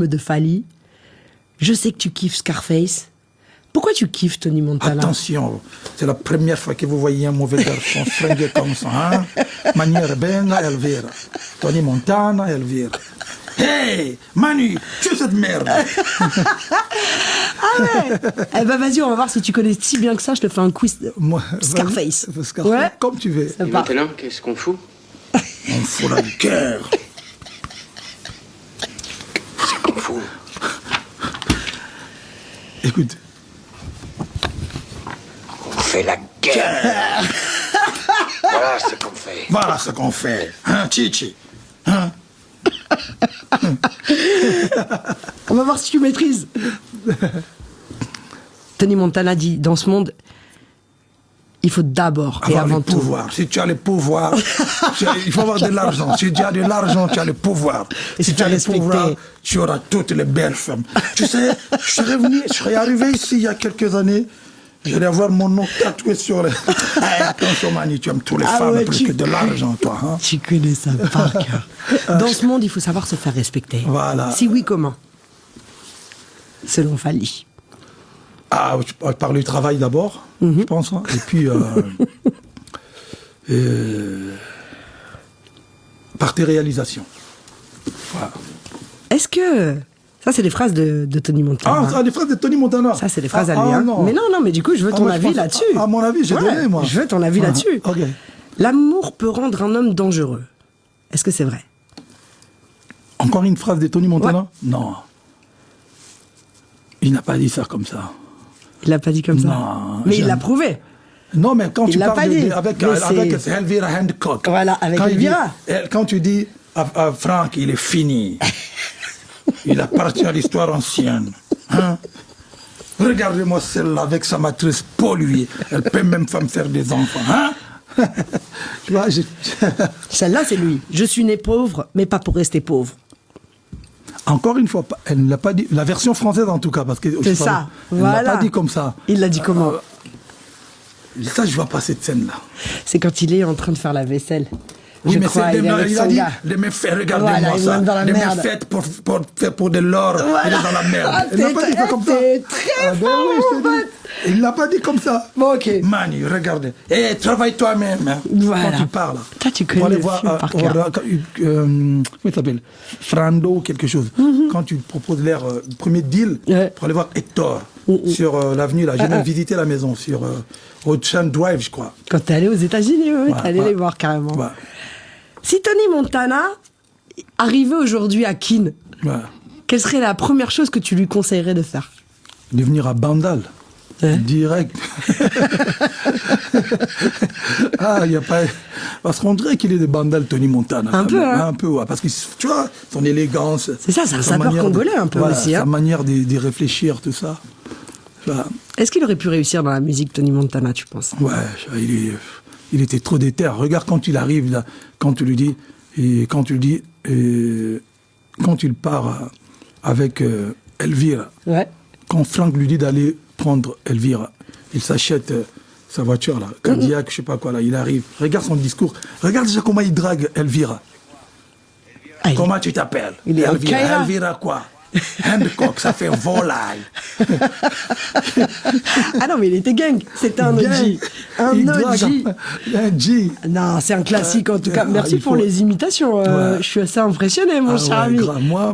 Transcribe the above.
de Fally. Je sais que tu kiffes Scarface. Pourquoi tu kiffes Tony Montana? Attention, c'est la première fois que vous voyez un mauvais garçon fringué comme ça. Hein? Manière bene, Elvira. Tony Montana, Elvira. Hey, Manu, tu es cette merde. Ah ouais. Eh ben vas-y, on va voir si tu connais si bien que ça. Je te fais un quiz Moi, Scarface. Scarface, Ouais. comme tu veux. Ça Et part. maintenant, qu'est-ce qu'on fout? On fout la guerre. C'est qu'on fout. Écoute. On fait la guerre. Voilà ce qu'on fait. Voilà ce qu'on fait. Hein, Chichi? Hein? On va voir si tu maîtrises. Tony Montana dit, dans ce monde, il faut d'abord et Avoir avant le tout... pouvoir. Si tu as le pouvoir, il faut avoir de l'argent. Si tu as de l'argent, tu as le pouvoir. Et si se tu as faire le pouvoir, respecter. tu auras toutes les belles femmes. Tu sais, je serais arrivé ici il y a quelques années. J'allais avoir mon nom tatoué sur les... Attention, Mani, tu aimes tous les Ah femmes ouais, plus que de l'argent, toi. Hein? Tu connais ça par cœur. Dans ce monde, il faut savoir se faire respecter. Voilà. Si oui, comment? Selon Fally. Ah, je parle du travail d'abord, je pense. Hein. Et puis, par tes réalisations. Voilà. Est-ce que... Ça, c'est des phrases de Tony Montana. Ah, des phrases de Tony Montana. Ça, c'est des phrases à lui. Ah, Hein. non. Mais non, mais du coup, je veux ton moi, je avis pense- là-dessus. À mon avis, j'ai donné, moi. Je veux ton avis là-dessus. Ok. L'amour peut rendre un homme dangereux. Est-ce que c'est vrai? Encore une phrase de Tony Montana? Ouais. Non. Il n'a pas dit ça comme ça. Il l'a pas dit comme ça. Non, Mais il j'aime. l'a prouvé. Non, mais quand Il tu l'a parles pas dit. avec Mais c'est- Elvira Hancock. Voilà, avec quand il Elvira. dit- quand tu dis à Franck, il est fini. Il appartient à l'histoire ancienne. Hein? Regardez-moi celle-là avec sa matrice polluée. Elle peut même pas me faire des enfants. Hein? Tu vois, Celle-là, c'est lui. Je suis né pauvre, mais pas pour rester pauvre. encore une fois, elle ne l'a pas dit. La version française, en tout cas, parce que C'est ça. Elle ne Voilà. l'a pas dit comme ça. Il l'a dit comment? Ça, je vois pas cette scène-là. C'est quand il est en train de faire la vaisselle. Oui, Je mais crois, c'est il est avec il son a dit, gars. les méfaits, regardez-moi Voilà, il est ça. même dans la Les merde. méfaits pour de l'or, il est dans la merde. Ah, Il n'a pas dit ça comme ça. t'es très Ben fort, oui, je te mon dis. Il ne l'a pas dit comme ça. Bon, ok. Manu, regardez. Eh, travaille toi-même. Hein. Voilà. Quand tu parles. Toi, tu Pour connais aller le voir film par cœur. comment il s'appelle? Frando ou quelque chose. Quand tu proposes l'air, premier deal, Ouais. pour aller voir Hector sur l'avenue, là. J'ai même visité la maison sur Ocean Drive, je crois. Quand t'es allé aux États-Unis, oui, Ouais, t'es allé ouais. les voir carrément. Ouais. Si Tony Montana arrivait aujourd'hui à Keene, Ouais. quelle serait la première chose que tu lui conseillerais de faire? De venir à Bandal. Ouais. Direct. Ah, il n'y a pas... Parce qu'on dirait qu'il est de Bandal, Tony Montana. Un quand peu, même. hein. Un peu, ouais. Parce que, tu vois, son élégance... C'est ça, c'est un sa sapeur manière congolais un peu voilà, aussi, hein. sa manière de réfléchir, tout ça. Voilà. Est-ce qu'il aurait pu réussir dans la musique, Tony Montana, tu penses? Ouais, il était trop déter. Regarde quand il arrive, là, quand tu lui dis... quand il part avec Elvira... Ouais. Quand Franck lui dit d'aller prendre Elvira, il s'achète sa voiture, là, Cadillac, je sais pas quoi, là, il arrive. Regarde son discours. Regarde déjà comment il drague Elvira. Ah, Comment tu t'appelles? il est en Elvira. Kaira. Elvira quoi? Hancock, ça fait volaille. Ah non, mais il était gang. C'était un OG. Un Il OG. drague un G. Non, c'est un classique en tout cas. Ah, Merci il pour faut- les imitations. Ouais. Je suis assez impressionné, mon Ah cher ouais, ami. grave. Moi,